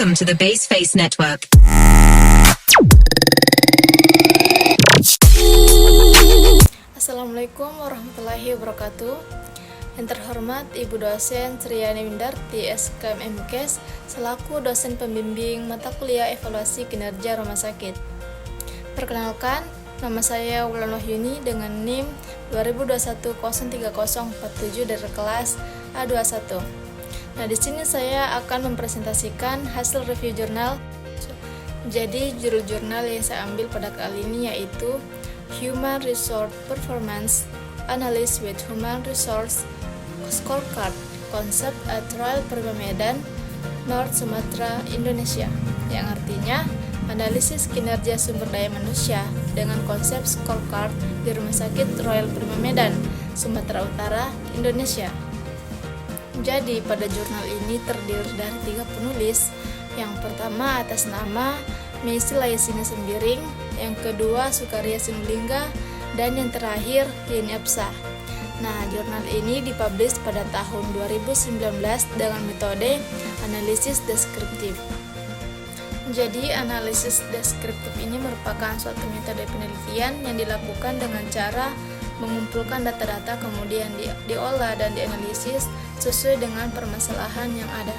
Welcome to the Baseface Network. Assalamualaikum warahmatullahi wabarakatuh. Yang terhormat Ibu Dosen Sriani Windarti SKM MKes selaku dosen pembimbing mata kuliah evaluasi kinerja rumah sakit. Perkenalkan, nama saya Wulan Wahyuni dengan NIM 2021030047 dari kelas A21. Nah, di sini saya akan mempresentasikan hasil review jurnal. Jadi, judul jurnal yang saya ambil pada kali ini yaitu Human Resource Performance Analysis with Human Resource Scorecard Concept at Royal Prima Medan, North Sumatera, Indonesia, yang artinya analisis kinerja sumber daya manusia dengan konsep scorecard di Rumah Sakit Royal Prima Medan, Sumatera Utara, Indonesia. Jadi pada jurnal ini terdiri dari 3 penulis. Yang pertama atas nama Meisi Layasina Sembiring, yang kedua Sukarya Sinulinga, dan yang terakhir Yeni Apsa. Nah, jurnal ini dipublish pada tahun 2019 dengan metode analisis deskriptif. Jadi, analisis deskriptif ini merupakan suatu metode penelitian yang dilakukan dengan cara mengumpulkan data-data kemudian diolah dan dianalisis sesuai dengan permasalahan yang ada.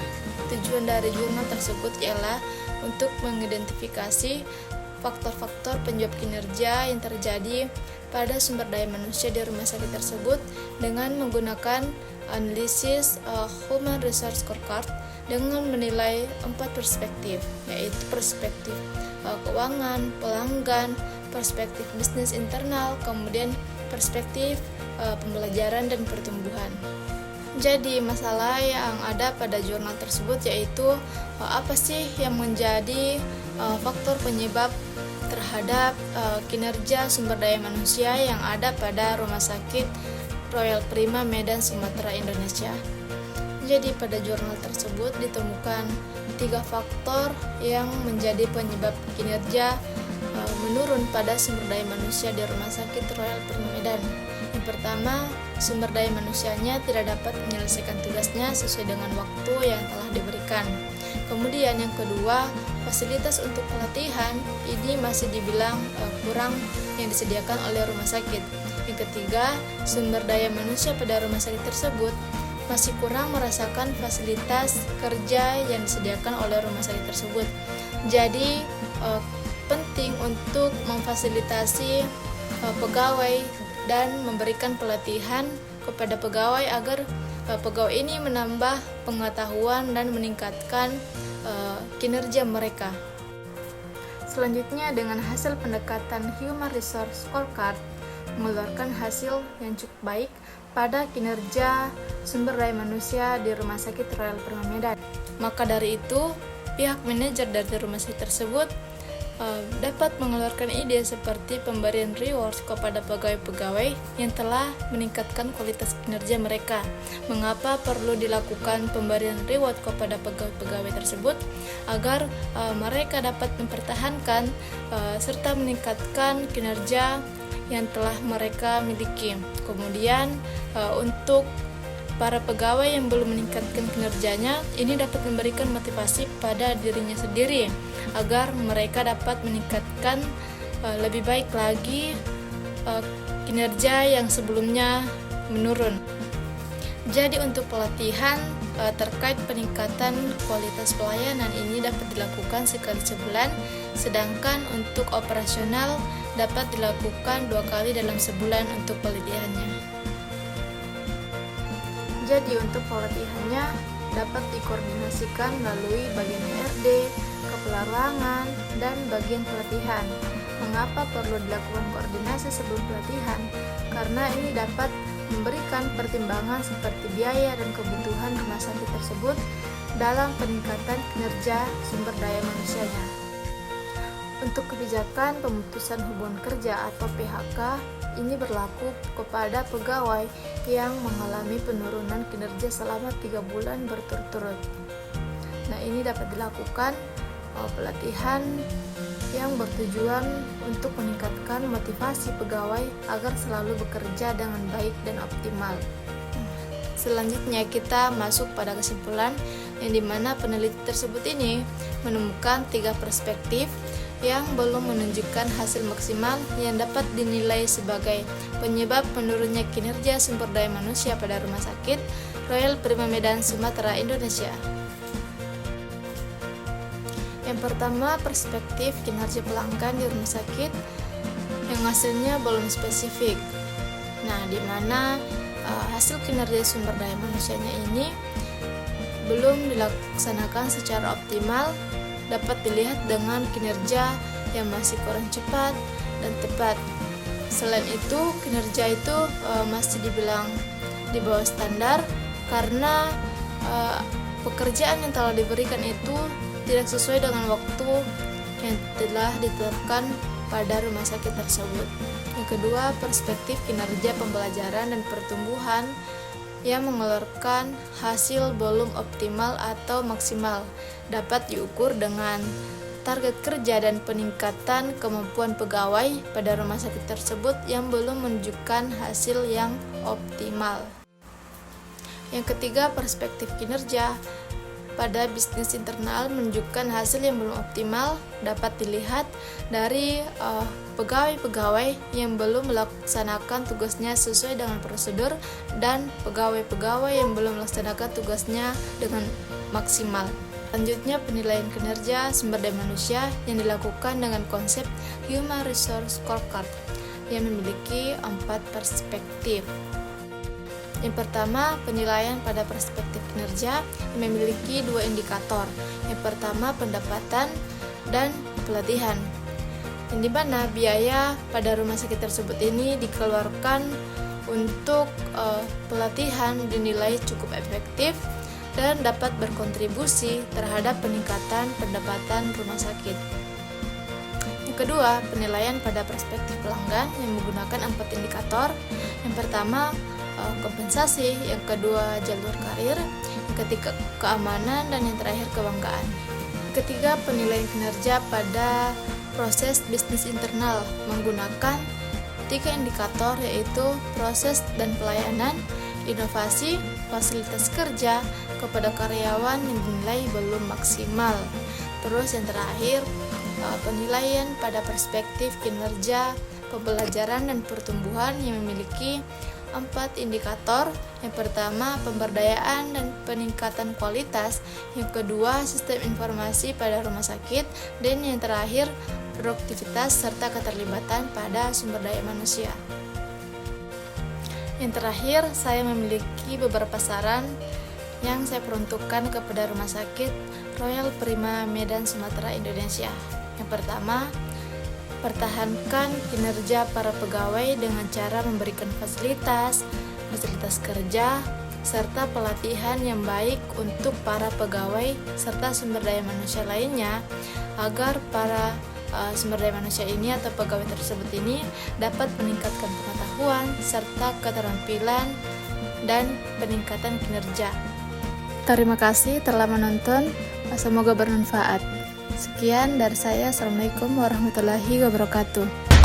Tujuan dari jurnal tersebut ialah untuk mengidentifikasi faktor-faktor penyebab kinerja yang terjadi pada sumber daya manusia di rumah sakit tersebut dengan menggunakan analisis Human Resource Scorecard dengan menilai 4 perspektif, yaitu perspektif keuangan, pelanggan, perspektif bisnis internal, kemudian perspektif pembelajaran dan pertumbuhan. Jadi masalah yang ada pada jurnal tersebut yaitu apa sih yang menjadi faktor penyebab terhadap kinerja sumber daya manusia yang ada pada Rumah Sakit Royal Prima Medan, Sumatera, Indonesia. Jadi pada jurnal tersebut ditemukan 3 faktor yang menjadi penyebab kinerja menurun pada sumber daya manusia di Rumah Sakit Royal Prima Medan. Yang pertama, sumber daya manusianya tidak dapat menyelesaikan tugasnya sesuai dengan waktu yang telah diberikan. Kemudian yang kedua, fasilitas untuk pelatihan ini masih dibilang kurang yang disediakan oleh rumah sakit. Yang ketiga, sumber daya manusia pada rumah sakit tersebut masih kurang merasakan fasilitas kerja yang disediakan oleh rumah sakit tersebut. Jadi, penting untuk memfasilitasi pegawai dan memberikan pelatihan kepada pegawai agar pegawai ini menambah pengetahuan dan meningkatkan kinerja mereka. Selanjutnya, dengan hasil pendekatan Human Resource Scorecard mengeluarkan hasil yang cukup baik pada kinerja sumber daya manusia di Rumah Sakit Royal Prima Medan. Maka dari itu, pihak manajer dari rumah sakit tersebut dapat mengeluarkan ide seperti pemberian reward kepada pegawai-pegawai yang telah meningkatkan kualitas kinerja mereka. Mengapa perlu dilakukan pemberian reward kepada pegawai-pegawai tersebut? Agar mereka dapat mempertahankan serta meningkatkan kinerja yang telah mereka miliki. Kemudian untuk para pegawai yang belum meningkatkan kinerjanya, ini dapat memberikan motivasi pada dirinya sendiri agar mereka dapat meningkatkan lebih baik lagi kinerja yang sebelumnya menurun. Jadi untuk pelatihan terkait peningkatan kualitas pelayanan ini dapat dilakukan sekali sebulan, sedangkan untuk operasional dapat dilakukan 2 kali dalam sebulan untuk pelatihannya. Jadi untuk pelatihannya dapat dikoordinasikan melalui bagian HRD, kepala ruangan, dan bagian pelatihan. Mengapa perlu dilakukan koordinasi sebelum pelatihan? Karena ini dapat memberikan pertimbangan seperti biaya dan kebutuhan rumah sakit tersebut dalam peningkatan kinerja sumber daya manusianya. Untuk kebijakan pemutusan hubungan kerja atau PHK, ini berlaku kepada pegawai yang mengalami penurunan kinerja selama 3 bulan berturut-turut. Nah, ini dapat dilakukan pelatihan yang bertujuan untuk meningkatkan motivasi pegawai agar selalu bekerja dengan baik dan optimal. Selanjutnya kita masuk pada kesimpulan yang dimana peneliti tersebut ini menemukan 3 perspektif yang belum menunjukkan hasil maksimal yang dapat dinilai sebagai penyebab menurunnya kinerja sumber daya manusia pada Rumah Sakit Royal Prima Medan, Sumatera, Indonesia. Yang pertama, perspektif kinerja pelanggan di rumah sakit yang hasilnya belum spesifik. Nah, di mana hasil kinerja sumber daya manusianya ini belum dilaksanakan secara optimal, dapat dilihat dengan kinerja yang masih kurang cepat dan tepat. Selain itu, kinerja itu masih dibilang di bawah standar karena pekerjaan yang telah diberikan itu tidak sesuai dengan waktu yang telah ditetapkan pada rumah sakit tersebut. Yang kedua, perspektif kinerja pembelajaran dan pertumbuhan yang mengeluarkan hasil belum optimal atau maksimal, dapat diukur dengan target kerja dan peningkatan kemampuan pegawai pada rumah sakit tersebut yang belum menunjukkan hasil yang optimal. Yang ketiga, perspektif kinerja pada bisnis internal menunjukkan hasil yang belum optimal, dapat dilihat dari pegawai-pegawai yang belum melaksanakan tugasnya sesuai dengan prosedur dan pegawai-pegawai yang belum melaksanakan tugasnya dengan maksimal. Selanjutnya, penilaian kinerja sumber daya manusia yang dilakukan dengan konsep Human Resource Scorecard yang memiliki 4 perspektif. Yang pertama, penilaian pada perspektif kinerja yang memiliki 2 indikator. Yang pertama, pendapatan dan pelatihan, yang dimana biaya pada rumah sakit tersebut ini dikeluarkan untuk pelatihan dinilai cukup efektif dan dapat berkontribusi terhadap peningkatan pendapatan rumah sakit. Yang kedua, penilaian pada perspektif pelanggan yang menggunakan 4 indikator. Yang pertama, kompensasi, yang kedua jalur karir, yang ketiga keamanan, dan yang terakhir kebanggaan. Yang ketiga, penilaian kinerja pada proses bisnis internal menggunakan 3 indikator, yaitu proses dan pelayanan, inovasi, fasilitas kerja kepada karyawan yang dinilai belum maksimal. Terus yang terakhir, penilaian pada perspektif kinerja pembelajaran dan pertumbuhan yang memiliki 4 indikator. Yang pertama, pemberdayaan dan peningkatan kualitas. Yang kedua, sistem informasi pada rumah sakit. Dan yang terakhir, produktivitas serta keterlibatan pada sumber daya manusia. Yang terakhir, saya memiliki beberapa saran yang saya peruntukkan kepada Rumah Sakit Royal Prima Medan, Sumatera, Indonesia. Yang pertama, pertahankan kinerja para pegawai dengan cara memberikan fasilitas kerja, serta pelatihan yang baik untuk para pegawai serta sumber daya manusia lainnya, agar para sumber daya manusia ini atau pegawai tersebut ini dapat meningkatkan pengetahuan serta keterampilan dan peningkatan kinerja. Terima kasih telah menonton, semoga bermanfaat. Sekian dari saya, Assalamualaikum warahmatullahi wabarakatuh.